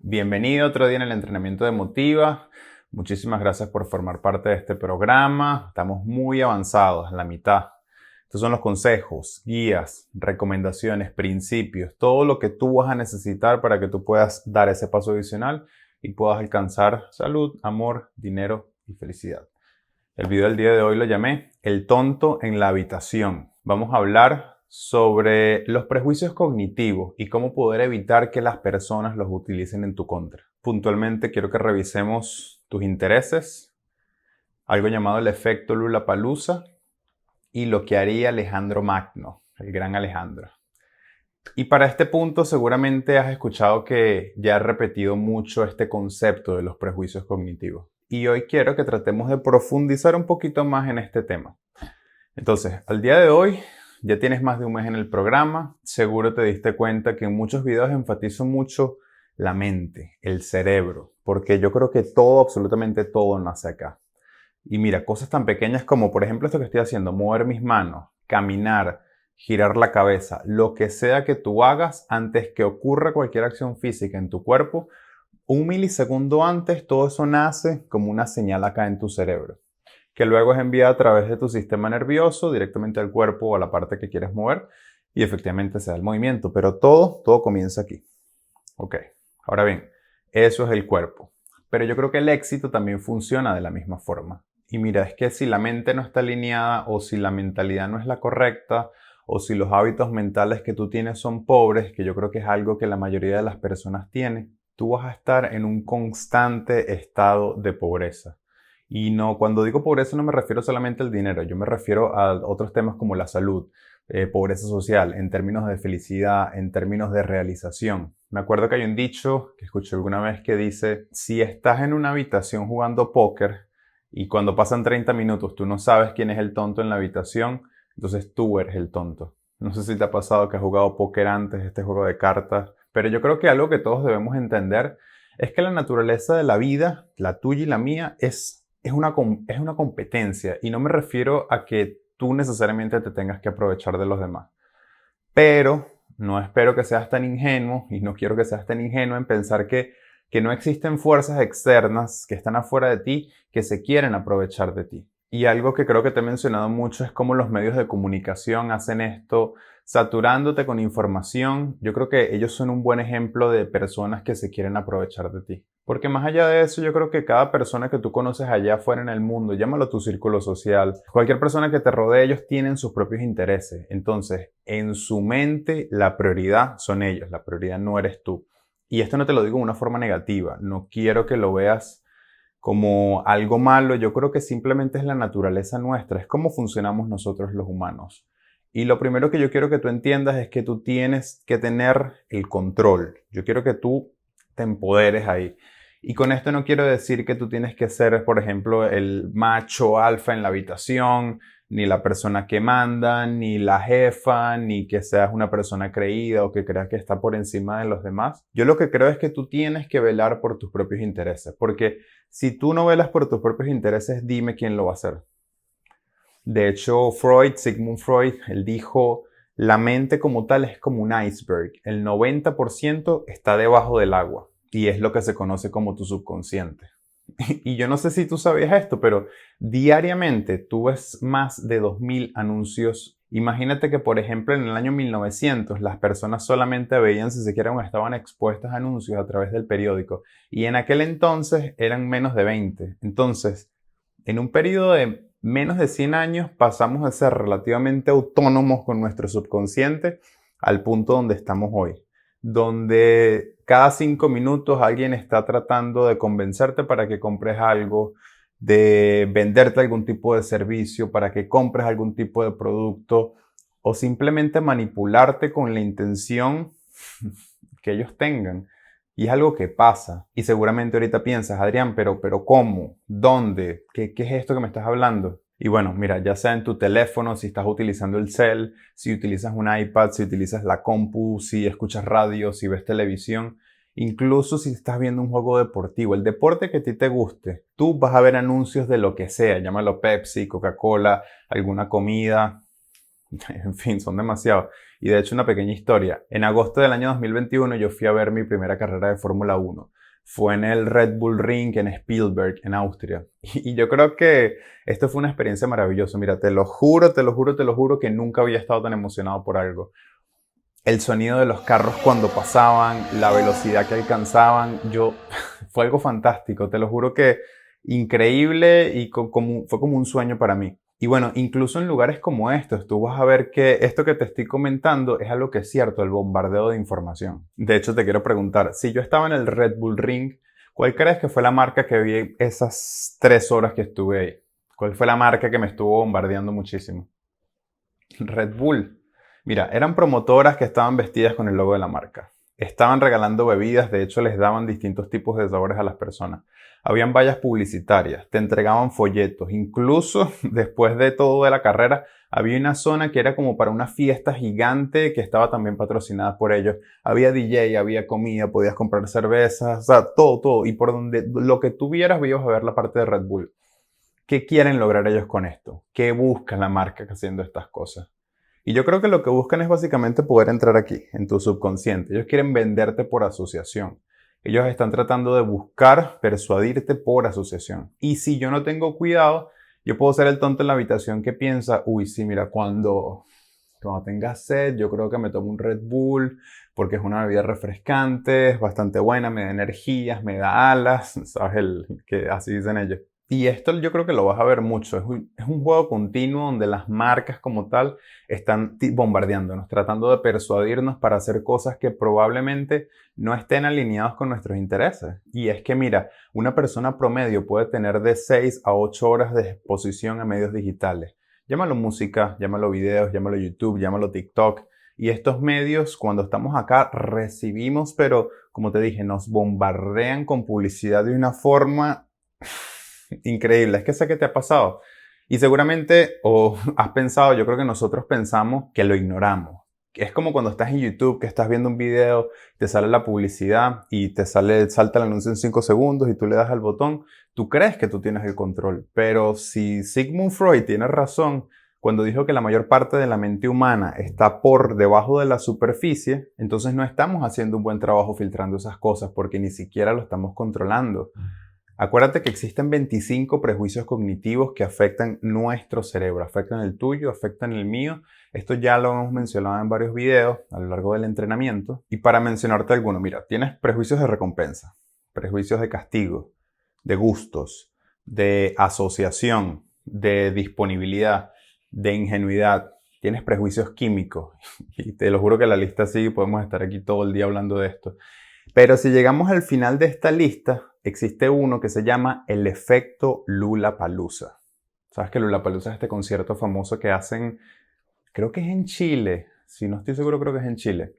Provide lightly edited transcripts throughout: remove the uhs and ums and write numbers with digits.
Bienvenido otro día en el entrenamiento de Motiva. Muchísimas gracias por formar parte de este programa. Estamos muy avanzados, en la mitad. Estos son los consejos, guías, recomendaciones, principios, todo lo que tú vas a necesitar para que tú puedas dar ese paso adicional y puedas alcanzar salud, amor, dinero y felicidad. El video del día de hoy lo llamé El tonto en la habitación. Vamos a hablar sobre los prejuicios cognitivos y cómo poder evitar que las personas los utilicen en tu contra. Puntualmente quiero que revisemos tus intereses, algo llamado el efecto Lollapalooza y lo que haría Alejandro Magno, el gran Alejandro. Y para este punto seguramente has escuchado que ya he repetido mucho este concepto de los prejuicios cognitivos. Y hoy quiero que tratemos de profundizar un poquito más en este tema. Entonces, al día de hoy ya tienes más de un mes en el programa, seguro te diste cuenta que en muchos videos enfatizo mucho la mente, el cerebro, porque yo creo que todo, absolutamente todo nace acá. Y mira, cosas tan pequeñas como por ejemplo esto que estoy haciendo, mover mis manos, caminar, girar la cabeza, lo que sea que tú hagas antes que ocurra cualquier acción física en tu cuerpo, un milisegundo antes todo eso nace como una señal acá en tu cerebro, que luego es enviada a través de tu sistema nervioso directamente al cuerpo o a la parte que quieres mover y efectivamente se da el movimiento, pero todo comienza aquí. Ok, ahora bien, eso es el cuerpo, pero yo creo que el éxito también funciona de la misma forma. Y mira, es que si la mente no está alineada o si la mentalidad no es la correcta o si los hábitos mentales que tú tienes son pobres, que yo creo que es algo que la mayoría de las personas tienen, tú vas a estar en un constante estado de pobreza. Y no, cuando digo pobreza no me refiero solamente al dinero, yo me refiero a otros temas como la salud, pobreza social, en términos de felicidad, en términos de realización. Me acuerdo que hay un dicho que escuché alguna vez que dice, si estás en una habitación jugando póker y cuando pasan 30 minutos tú no sabes quién es el tonto en la habitación, entonces tú eres el tonto. No sé si te ha pasado que has jugado póker antes, este juego de cartas, pero yo creo que algo que todos debemos entender es que la naturaleza de la vida, la tuya y la mía, es una competencia. Y no me refiero a que tú necesariamente te tengas que aprovechar de los demás. Pero no espero que seas tan ingenuo y no quiero que seas tan ingenuo en pensar que no existen fuerzas externas que están afuera de ti que se quieren aprovechar de ti. Y algo que creo que te he mencionado mucho es cómo los medios de comunicación hacen esto, saturándote con información. Yo creo que ellos son un buen ejemplo de personas que se quieren aprovechar de ti. Porque más allá de eso, yo creo que cada persona que tú conoces allá afuera en el mundo, llámalo tu círculo social, cualquier persona que te rodee, ellos tienen sus propios intereses. Entonces, en su mente, la prioridad son ellos, la prioridad no eres tú. Y esto no te lo digo de una forma negativa, no quiero que lo veas como algo malo, yo creo que simplemente es la naturaleza nuestra, es cómo funcionamos nosotros los humanos. Y lo primero que yo quiero que tú entiendas es que tú tienes que tener el control. Yo quiero que tú te empoderes ahí. Y con esto no quiero decir que tú tienes que ser, por ejemplo, el macho alfa en la habitación, ni la persona que manda, ni la jefa, ni que seas una persona creída o que creas que está por encima de los demás. Yo lo que creo es que tú tienes que velar por tus propios intereses, porque si tú no velas por tus propios intereses, dime quién lo va a hacer. De hecho, Sigmund Freud, él dijo, la mente como tal es como un iceberg. El 90% está debajo del agua y es lo que se conoce como tu subconsciente. Y yo no sé si tú sabías esto, pero diariamente tú ves más de 2000 anuncios. Imagínate que, por ejemplo, en el año 1900 las personas solamente veían si siquiera estaban expuestas a anuncios a través del periódico. Y en aquel entonces eran menos de 20. Entonces, en un periodo de menos de 100 años pasamos a ser relativamente autónomos con nuestro subconsciente al punto donde estamos hoy, donde cada 5 minutos alguien está tratando de convencerte para que compres algo, de venderte algún tipo de servicio, para que compres algún tipo de producto o simplemente manipularte con la intención que ellos tengan. Y es algo que pasa. Y seguramente ahorita piensas, Adrián, pero ¿cómo? ¿Dónde? ¿Qué es esto que me estás hablando? Y bueno, mira, ya sea en tu teléfono, si estás utilizando el cel, si utilizas un iPad, si utilizas la compu, si escuchas radio, si ves televisión, incluso si estás viendo un juego deportivo, el deporte que a ti te guste, tú vas a ver anuncios de lo que sea, llámalo Pepsi, Coca-Cola, alguna comida. En fin, son demasiados. Y de hecho, una pequeña historia. En agosto del año 2021 yo fui a ver mi primera carrera de Fórmula 1. Fue en el Red Bull Ring en Spielberg, en Austria. Y yo creo que esto fue una experiencia maravillosa. Mira, te lo juro, te lo juro, te lo juro que nunca había estado tan emocionado por algo. El sonido de los carros cuando pasaban, la velocidad que alcanzaban, fue algo fantástico. Te lo juro que increíble y fue como un sueño para mí. Y bueno, incluso en lugares como estos, tú vas a ver que esto que te estoy comentando es algo que es cierto, el bombardeo de información. De hecho, te quiero preguntar, si yo estaba en el Red Bull Ring, ¿cuál crees que fue la marca que vi esas 3 horas que estuve ahí? ¿Cuál fue la marca que me estuvo bombardeando muchísimo? Red Bull. Mira, eran promotoras que estaban vestidas con el logo de la marca. Estaban regalando bebidas, de hecho les daban distintos tipos de sabores a las personas. Habían vallas publicitarias, te entregaban folletos. Incluso después de todo de la carrera, había una zona que era como para una fiesta gigante que estaba también patrocinada por ellos. Había DJ, había comida, podías comprar cervezas, o sea, todo. Y por donde lo que tuvieras, ibas a ver la parte de Red Bull. ¿Qué quieren lograr ellos con esto? ¿Qué busca la marca haciendo estas cosas? Y yo creo que lo que buscan es básicamente poder entrar aquí, en tu subconsciente. Ellos quieren venderte por asociación. Ellos están tratando de buscar persuadirte por asociación. Y si yo no tengo cuidado, yo puedo ser el tonto en la habitación que piensa, uy, sí, mira, cuando tenga sed, yo creo que me tomo un Red Bull, porque es una bebida refrescante, es bastante buena, me da energías, me da alas, ¿sabes? Que así dicen ellos. Y esto yo creo que lo vas a ver mucho. Es un juego continuo donde las marcas como tal están bombardeándonos, tratando de persuadirnos para hacer cosas que probablemente no estén alineados con nuestros intereses. Y es que mira, una persona promedio puede tener de 6 a 8 horas de exposición a medios digitales. Llámalo música, llámalo videos, llámalo YouTube, llámalo TikTok. Y estos medios, cuando estamos acá, recibimos, pero como te dije, nos bombardean con publicidad de una forma increíble. Es que sé que te ha pasado. Y seguramente, o has pensado, yo creo que nosotros pensamos que lo ignoramos. Es como cuando estás en YouTube, que estás viendo un video, te sale la publicidad y salta el anuncio en 5 segundos y tú le das al botón. Tú crees que tú tienes el control. Pero si Sigmund Freud tiene razón cuando dijo que la mayor parte de la mente humana está por debajo de la superficie, entonces no estamos haciendo un buen trabajo filtrando esas cosas porque ni siquiera lo estamos controlando. Acuérdate que existen 25 prejuicios cognitivos que afectan nuestro cerebro, afectan el tuyo, afectan el mío. Esto ya lo hemos mencionado en varios videos a lo largo del entrenamiento. Y para mencionarte alguno, mira, tienes prejuicios de recompensa, prejuicios de castigo, de gustos, de asociación, de disponibilidad, de ingenuidad. Tienes prejuicios químicos. Y te lo juro que la lista sigue y podemos estar aquí todo el día hablando de esto. Pero si llegamos al final de esta lista, existe uno que se llama el efecto Lollapalooza. ¿Sabes que Lollapalooza es este concierto famoso que hacen? Creo que es en Chile. Si no estoy seguro, creo que es en Chile.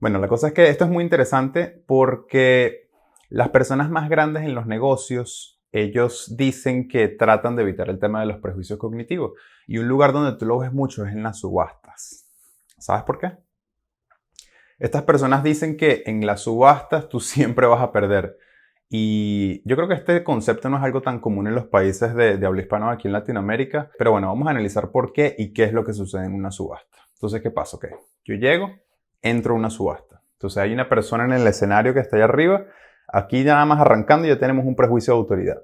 Bueno, la cosa es que esto es muy interesante porque las personas más grandes en los negocios, ellos dicen que tratan de evitar el tema de los prejuicios cognitivos. Y un lugar donde tú lo ves mucho es en las subastas. ¿Sabes por qué? Estas personas dicen que en las subastas tú siempre vas a perder. Y yo creo que este concepto no es algo tan común en los países de habla hispana aquí en Latinoamérica. Pero bueno, vamos a analizar por qué y qué es lo que sucede en una subasta. Entonces, ¿qué pasa? Ok, yo llego, entro a una subasta. Entonces hay una persona en el escenario que está ahí arriba. Aquí ya nada más arrancando ya tenemos un prejuicio de autoridad.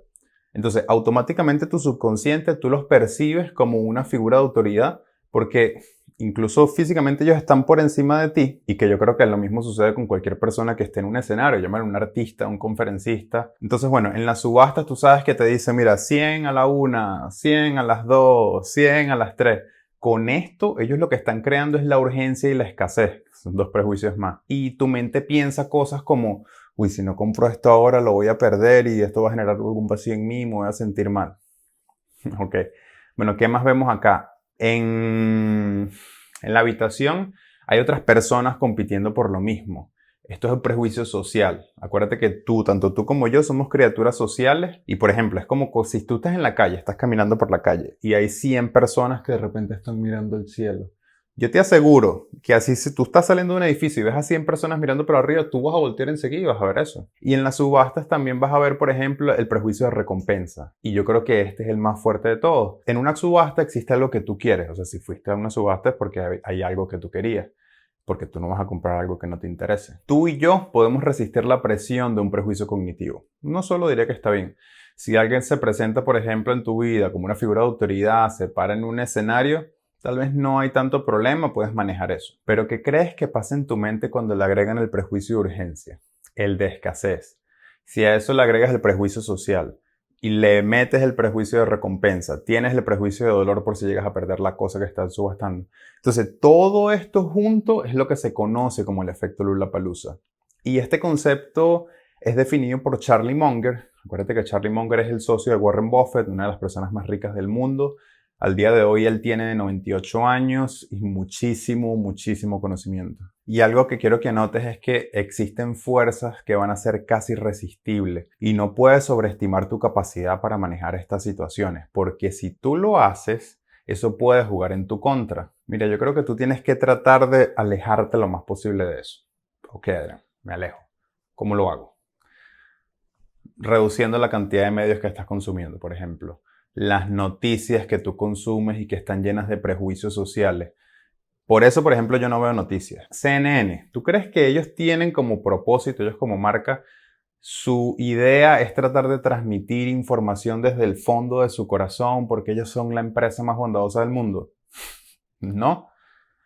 Entonces, automáticamente tu subconsciente tú los percibes como una figura de autoridad porque incluso físicamente ellos están por encima de ti y que yo creo que lo mismo sucede con cualquier persona que esté en un escenario, llámalo un artista, un conferencista. Entonces, bueno, en las subastas tú sabes que te dice, mira, 100 a la 1, 100 a las 2, 100 a las 3. Con esto, ellos lo que están creando es la urgencia y la escasez. Son dos prejuicios más. Y tu mente piensa cosas como, uy, si no compro esto ahora lo voy a perder y esto va a generar algún vacío en mí y me voy a sentir mal. Ok. Bueno, ¿qué más vemos acá? En la habitación hay otras personas compitiendo por lo mismo. Esto es el prejuicio social. Acuérdate que tanto tú como yo, somos criaturas sociales. Y por ejemplo, es como si tú estás en la calle, estás caminando por la calle y hay 100 personas que de repente están mirando el cielo. Yo te aseguro que así si tú estás saliendo de un edificio y ves a 100 personas mirando para arriba, tú vas a voltear enseguida y vas a ver eso. Y en las subastas también vas a ver, por ejemplo, el prejuicio de recompensa. Y yo creo que este es el más fuerte de todos. En una subasta existe algo que tú quieres. O sea, si fuiste a una subasta es porque hay algo que tú querías. Porque tú no vas a comprar algo que no te interese. Tú y yo podemos resistir la presión de un prejuicio cognitivo. No solo diré que está bien. Si alguien se presenta, por ejemplo, en tu vida como una figura de autoridad, se para en un escenario, tal vez no hay tanto problema, puedes manejar eso. Pero ¿qué crees que pasa en tu mente cuando le agregan el prejuicio de urgencia? El de escasez. Si a eso le agregas el prejuicio social y le metes el prejuicio de recompensa, tienes el prejuicio de dolor por si llegas a perder la cosa que estás subastando. Entonces, todo esto junto es lo que se conoce como el efecto Lollapalooza. Y este concepto es definido por Charlie Munger. Acuérdate que Charlie Munger es el socio de Warren Buffett, una de las personas más ricas del mundo. Al día de hoy él tiene 98 años y muchísimo conocimiento. Y algo que quiero que anotes es que existen fuerzas que van a ser casi irresistibles y no puedes sobreestimar tu capacidad para manejar estas situaciones, porque si tú lo haces, eso puede jugar en tu contra. Mira, yo creo que tú tienes que tratar de alejarte lo más posible de eso. Ok, Adrián, me alejo. ¿Cómo lo hago? Reduciendo la cantidad de medios que estás consumiendo, por ejemplo. Las noticias que tú consumes y que están llenas de prejuicios sociales. Por eso, por ejemplo, yo no veo noticias. CNN, ¿tú crees que ellos tienen como propósito, ellos como marca, su idea es tratar de transmitir información desde el fondo de su corazón porque ellos son la empresa más bondadosa del mundo? No.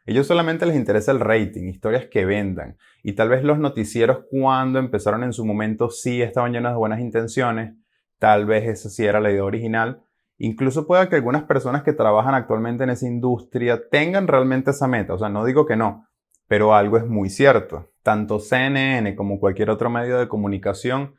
Ellos solamente les interesa el rating, historias que vendan. Y tal vez los noticieros cuando empezaron en su momento sí estaban llenos de buenas intenciones. Tal vez esa sí era la idea original. Incluso pueda que algunas personas que trabajan actualmente en esa industria tengan realmente esa meta. O sea, no digo que no, pero algo es muy cierto. Tanto CNN como cualquier otro medio de comunicación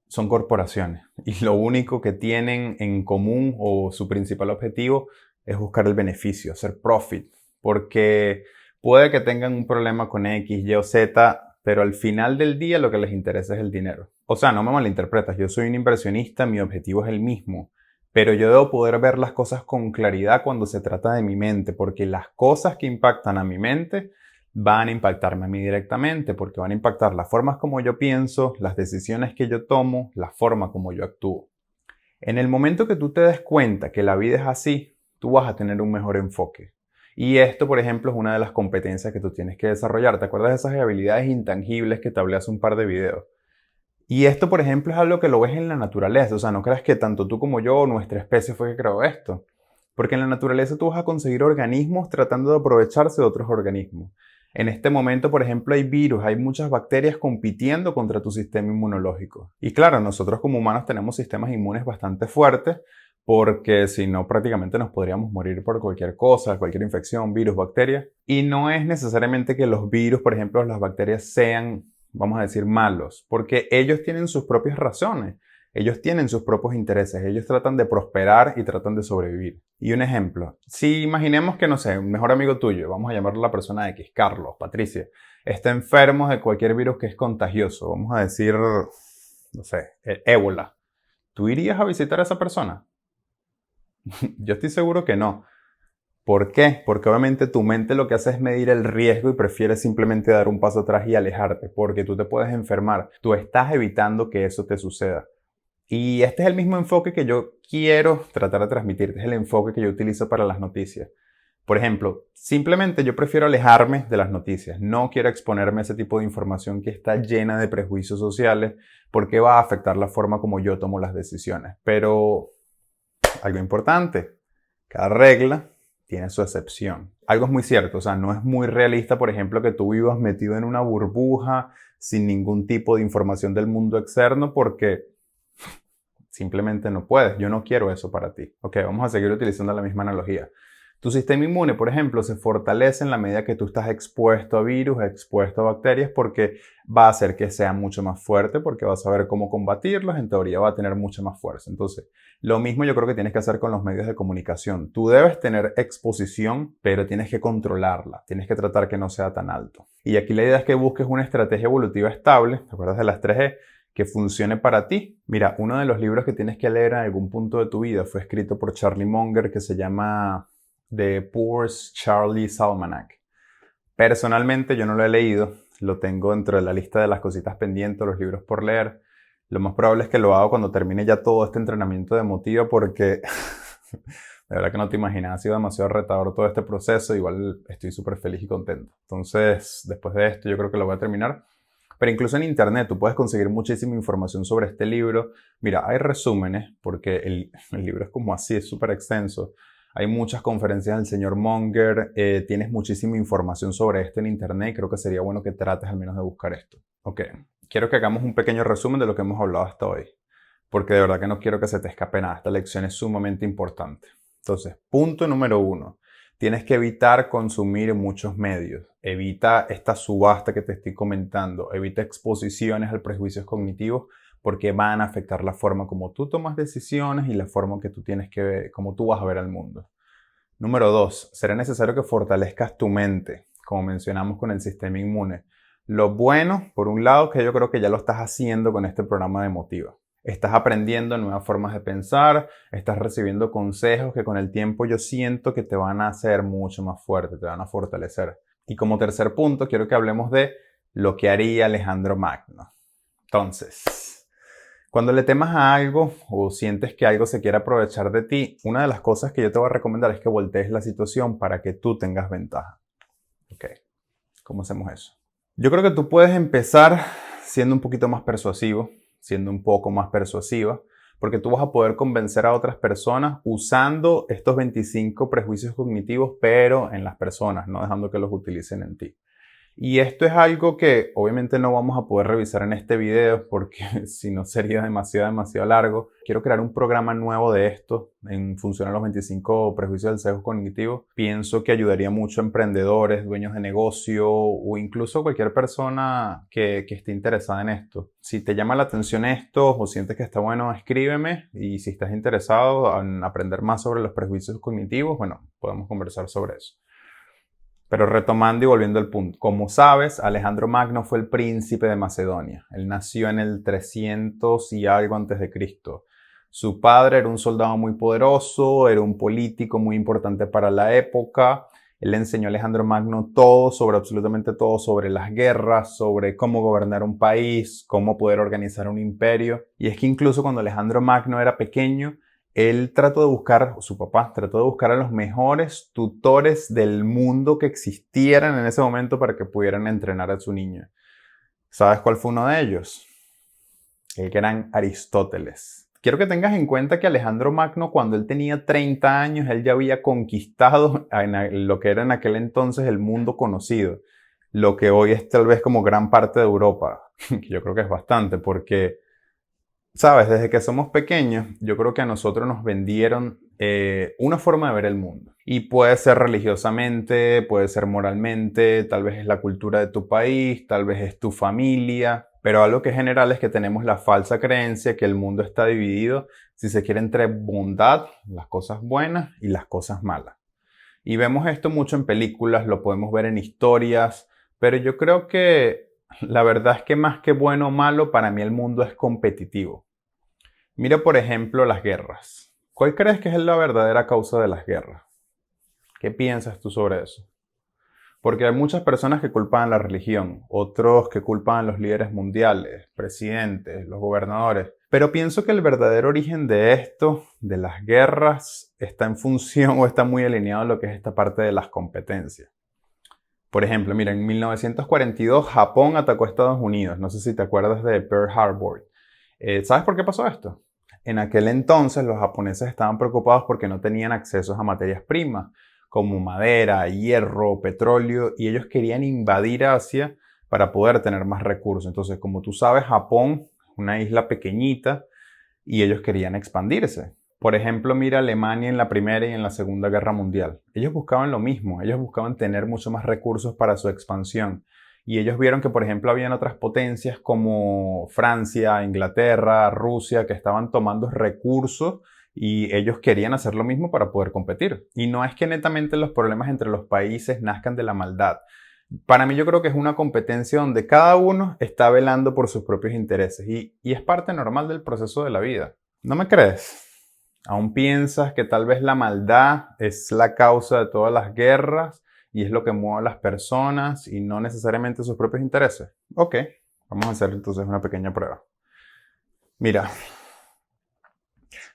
son corporaciones. Y lo único que tienen en común o su principal objetivo es buscar el beneficio, hacer profit. Porque puede que tengan un problema con X, Y o Z, pero al final del día lo que les interesa es el dinero. O sea, no me malinterpretas, yo soy un inversionista, mi objetivo es el mismo. Pero yo debo poder ver las cosas con claridad cuando se trata de mi mente, porque las cosas que impactan a mi mente van a impactarme a mí directamente, porque van a impactar las formas como yo pienso, las decisiones que yo tomo, la forma como yo actúo. En el momento que tú te des cuenta que la vida es así, tú vas a tener un mejor enfoque. Y esto, por ejemplo, es una de las competencias que tú tienes que desarrollar. ¿Te acuerdas de esas habilidades intangibles que te hablé hace un par de videos? Y esto, por ejemplo, es algo que lo ves en la naturaleza. O sea, no creas que tanto tú como yo o nuestra especie fue que creó esto. Porque en la naturaleza tú vas a conseguir organismos tratando de aprovecharse de otros organismos. En este momento, por ejemplo, hay virus, hay muchas bacterias compitiendo contra tu sistema inmunológico. Y claro, nosotros como humanos tenemos sistemas inmunes bastante fuertes porque si no prácticamente nos podríamos morir por cualquier cosa, cualquier infección, virus, bacteria. Y no es necesariamente que los virus, por ejemplo, las bacterias sean, vamos a decir, malos, porque ellos tienen sus propias razones. Ellos tienen sus propios intereses, ellos tratan de prosperar y tratan de sobrevivir. Y un ejemplo, si imaginemos que, no sé, un mejor amigo tuyo, vamos a llamarlo la persona X, Carlos, Patricia, está enfermo de cualquier virus que es contagioso, vamos a decir, no sé, el ébola. ¿Tú irías a visitar a esa persona? Yo estoy seguro que no. ¿Por qué? Porque obviamente tu mente lo que hace es medir el riesgo y prefieres simplemente dar un paso atrás y alejarte, porque tú te puedes enfermar. Tú estás evitando que eso te suceda. Y este es el mismo enfoque que yo quiero tratar de transmitirte, es el enfoque que yo utilizo para las noticias. Por ejemplo, simplemente yo prefiero alejarme de las noticias, no quiero exponerme a ese tipo de información que está llena de prejuicios sociales porque va a afectar la forma como yo tomo las decisiones. Pero algo importante, cada regla tiene su excepción. Algo es muy cierto, o sea, no es muy realista, por ejemplo, que tú vivas metido en una burbuja sin ningún tipo de información del mundo externo porque simplemente no puedes. Yo no quiero eso para ti. Ok, vamos a seguir utilizando la misma analogía. Tu sistema inmune, por ejemplo, se fortalece en la medida que tú estás expuesto a virus, expuesto a bacterias, porque va a hacer que sea mucho más fuerte, porque vas a saber cómo combatirlos, en teoría va a tener mucha más fuerza. Entonces, lo mismo yo creo que tienes que hacer con los medios de comunicación. Tú debes tener exposición, pero tienes que controlarla, tienes que tratar que no sea tan alto. Y aquí la idea es que busques una estrategia evolutiva estable, ¿te acuerdas de las 3E? Que funcione para ti. Mira, uno de los libros que tienes que leer en algún punto de tu vida fue escrito por Charlie Munger que se llama The Poor Charlie's Almanac. Personalmente yo no lo he leído, lo tengo dentro de la lista de las cositas pendientes, los libros por leer. Lo más probable es que lo haga cuando termine ya todo este entrenamiento de Motiva porque de verdad que no te imaginas, ha sido demasiado retador todo este proceso. Igual estoy súper feliz y contento. Entonces, después de esto yo creo que lo voy a terminar. Pero incluso en internet tú puedes conseguir muchísima información sobre este libro. Mira, hay resúmenes porque el libro es como así, es súper extenso. Hay muchas conferencias del señor Munger, tienes muchísima información sobre esto en internet. Creo que sería bueno que trates al menos de buscar esto. Ok, quiero que hagamos un pequeño resumen de lo que hemos hablado hasta hoy, porque de verdad que no quiero que se te escape nada. Esta lección es sumamente importante. Entonces, punto número 1. Tienes que evitar consumir muchos medios. Evita esta subasta que te estoy comentando. Evita exposiciones a prejuicios cognitivos porque van a afectar la forma como tú tomas decisiones y la forma que tú tienes que ver, cómo tú vas a ver al mundo. Número 2. Será necesario que fortalezcas tu mente, como mencionamos con el sistema inmune. Lo bueno, por un lado, que yo creo que ya lo estás haciendo con este programa de Motiva. Estás aprendiendo nuevas formas de pensar, estás recibiendo consejos que con el tiempo yo siento que te van a hacer mucho más fuerte, te van a fortalecer. Y como tercer punto, quiero que hablemos de lo que haría Alejandro Magno. Entonces, cuando le temas a algo o sientes que algo se quiere aprovechar de ti, una de las cosas que yo te voy a recomendar es que voltees la situación para que tú tengas ventaja. Ok, ¿cómo hacemos eso? Yo creo que tú puedes empezar siendo un poquito más persuasivo, siendo un poco más persuasiva, porque tú vas a poder convencer a otras personas usando estos 25 prejuicios cognitivos, pero en las personas, no dejando que los utilicen en ti. Y esto es algo que obviamente no vamos a poder revisar en este video porque si no sería demasiado largo. Quiero crear un programa nuevo de esto en función a los 25 prejuicios del sesgo cognitivo. Pienso que ayudaría mucho a emprendedores, dueños de negocio o incluso cualquier persona que esté interesada en esto. Si te llama la atención esto o sientes que está bueno, escríbeme. Y si estás interesado en aprender más sobre los prejuicios cognitivos, bueno, podemos conversar sobre eso. Pero retomando y volviendo al punto, como sabes, Alejandro Magno fue el príncipe de Macedonia. Él nació en el 300 y algo antes de Cristo. Su padre era un soldado muy poderoso, era un político muy importante para la época. Él le enseñó a Alejandro Magno todo, absolutamente todo, sobre las guerras, sobre cómo gobernar un país, cómo poder organizar un imperio. Y es que incluso cuando Alejandro Magno era pequeño, él trató de buscar, su papá trató de buscar a los mejores tutores del mundo que existieran en ese momento para que pudieran entrenar a su niño. ¿Sabes cuál fue uno de ellos? El gran Aristóteles. Quiero que tengas en cuenta que Alejandro Magno, cuando él tenía 30 años, él ya había conquistado en lo que era en aquel entonces el mundo conocido. Lo que hoy es tal vez como gran parte de Europa. Que yo creo que es bastante, porque sabes, desde que somos pequeños, yo creo que a nosotros nos vendieron una forma de ver el mundo. Y puede ser religiosamente, puede ser moralmente, tal vez es la cultura de tu país, tal vez es tu familia. Pero algo que es general es que tenemos la falsa creencia que el mundo está dividido, si se quiere, entre bondad, las cosas buenas y las cosas malas. Y vemos esto mucho en películas, lo podemos ver en historias, pero yo creo que la verdad es que más que bueno o malo, para mí el mundo es competitivo. Mira, por ejemplo, las guerras. ¿Cuál crees que es la verdadera causa de las guerras? ¿Qué piensas tú sobre eso? Porque hay muchas personas que culpan a la religión, otros que culpan a los líderes mundiales, presidentes, los gobernadores. Pero pienso que el verdadero origen de esto, de las guerras, está en función o está muy alineado a lo que es esta parte de las competencias. Por ejemplo, mira, en 1942 Japón atacó a Estados Unidos. No sé si te acuerdas de Pearl Harbor. ¿Sabes por qué pasó esto? En aquel entonces los japoneses estaban preocupados porque no tenían acceso a materias primas como madera, hierro, petróleo, y ellos querían invadir Asia para poder tener más recursos. Entonces, como tú sabes, Japón es una isla pequeñita y ellos querían expandirse. Por ejemplo, mira Alemania en la Primera y en la Segunda Guerra Mundial. Ellos buscaban lo mismo, ellos buscaban tener mucho más recursos para su expansión. Y ellos vieron que, por ejemplo, habían otras potencias como Francia, Inglaterra, Rusia, que estaban tomando recursos y ellos querían hacer lo mismo para poder competir. Y no es que netamente los problemas entre los países nazcan de la maldad. Para mí yo creo que es una competencia donde cada uno está velando por sus propios intereses y es parte normal del proceso de la vida. ¿No me crees? Aún piensas que tal vez la maldad es la causa de todas las guerras y es lo que mueve a las personas y no necesariamente sus propios intereses. Ok, vamos a hacer entonces una pequeña prueba. Mira,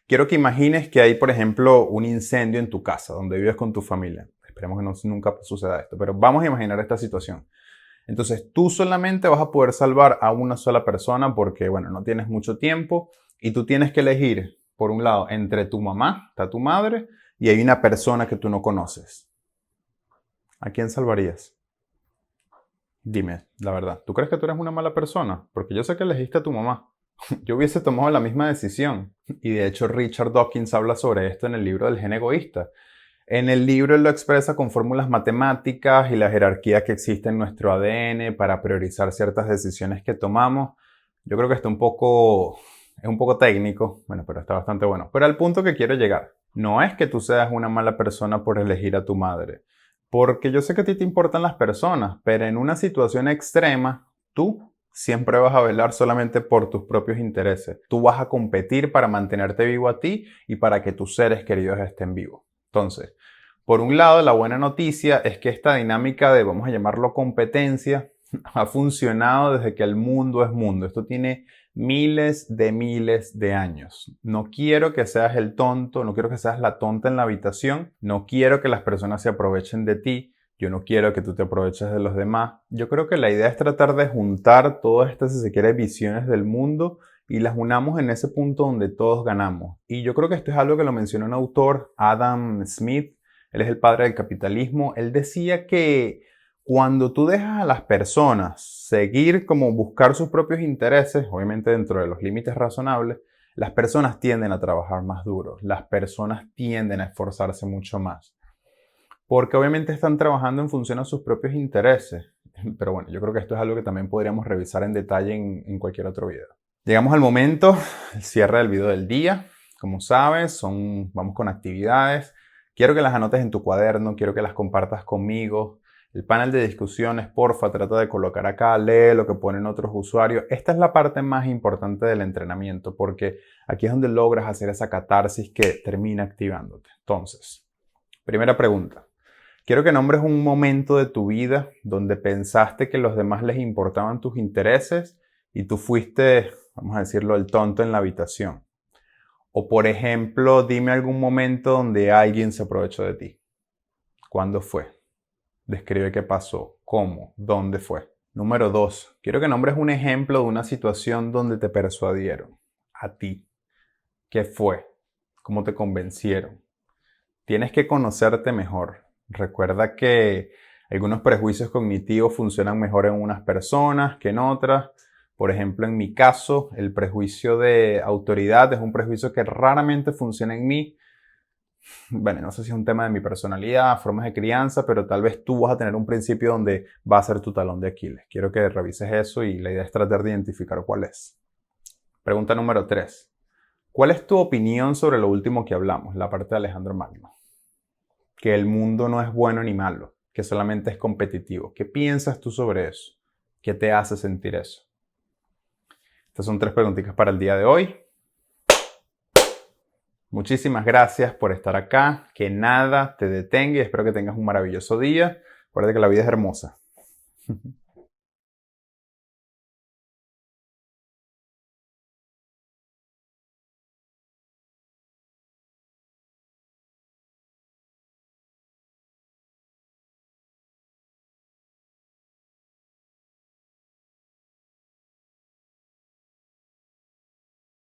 quiero que imagines que hay, por ejemplo, un incendio en tu casa donde vives con tu familia. Esperemos que nunca suceda esto, pero vamos a imaginar esta situación. Entonces, tú solamente vas a poder salvar a una sola persona porque, bueno, no tienes mucho tiempo y tú tienes que elegir, por un lado, entre tu mamá, está tu madre, y hay una persona que tú no conoces. ¿A quién salvarías? Dime, la verdad, ¿tú crees que tú eres una mala persona? Porque yo sé que elegiste a tu mamá. Yo hubiese tomado la misma decisión. Y de hecho, Richard Dawkins habla sobre esto en el libro del gen egoísta. En el libro él lo expresa con fórmulas matemáticas y la jerarquía que existe en nuestro ADN para priorizar ciertas decisiones que tomamos. Yo creo que es un poco técnico, bueno, pero está bastante bueno. Pero al punto que quiero llegar, no es que tú seas una mala persona por elegir a tu madre, porque yo sé que a ti te importan las personas, pero en una situación extrema, tú siempre vas a velar solamente por tus propios intereses. Tú vas a competir para mantenerte vivo a ti y para que tus seres queridos estén vivos. Entonces, por un lado, la buena noticia es que esta dinámica de, vamos a llamarlo competencia, ha funcionado desde que el mundo es mundo. Esto tiene miles de años. No quiero que seas el tonto, no quiero que seas la tonta en la habitación, no quiero que las personas se aprovechen de ti, yo no quiero que tú te aproveches de los demás. Yo creo que la idea es tratar de juntar todas estas, si se quiere, visiones del mundo y las unamos en ese punto donde todos ganamos. Y yo creo que esto es algo que lo mencionó un autor, Adam Smith, él es el padre del capitalismo. Él decía que cuando tú dejas a las personas seguir como buscar sus propios intereses, obviamente dentro de los límites razonables, las personas tienden a trabajar más duro, las personas tienden a esforzarse mucho más, porque obviamente están trabajando en función a sus propios intereses. Pero bueno, yo creo que esto es algo que también podríamos revisar en detalle en cualquier otro video. Llegamos al momento, el cierre del video del día. Como sabes, vamos con actividades. Quiero que las anotes en tu cuaderno, quiero que las compartas conmigo. El panel de discusiones, porfa, trata de colocar acá, lee lo que ponen otros usuarios. Esta es la parte más importante del entrenamiento porque aquí es donde logras hacer esa catarsis que termina activándote. Entonces, primera pregunta. Quiero que nombres un momento de tu vida donde pensaste que a los demás les importaban tus intereses y tú fuiste, vamos a decirlo, el tonto en la habitación. O por ejemplo, dime algún momento donde alguien se aprovechó de ti. ¿Cuándo fue? Describe qué pasó, cómo, dónde fue. Número 2. Quiero que nombres un ejemplo de una situación donde te persuadieron. A ti. ¿Qué fue? ¿Cómo te convencieron? Tienes que conocerte mejor. Recuerda que algunos prejuicios cognitivos funcionan mejor en unas personas que en otras. Por ejemplo, en mi caso, el prejuicio de autoridad es un prejuicio que raramente funciona en mí. Bueno, no sé si es un tema de mi personalidad, formas de crianza, pero tal vez tú vas a tener un principio donde va a ser tu talón de Aquiles. Quiero que revises eso y la idea es tratar de identificar cuál es. Pregunta número 3. ¿Cuál es tu opinión sobre lo último que hablamos, la parte de Alejandro Magno? Que el mundo no es bueno ni malo, que solamente es competitivo. ¿Qué piensas tú sobre eso? ¿Qué te hace sentir eso? Estas son 3 preguntitas para el día de hoy. Muchísimas gracias por estar acá. Que nada te detenga y espero que tengas un maravilloso día. Recuerda que la vida es hermosa.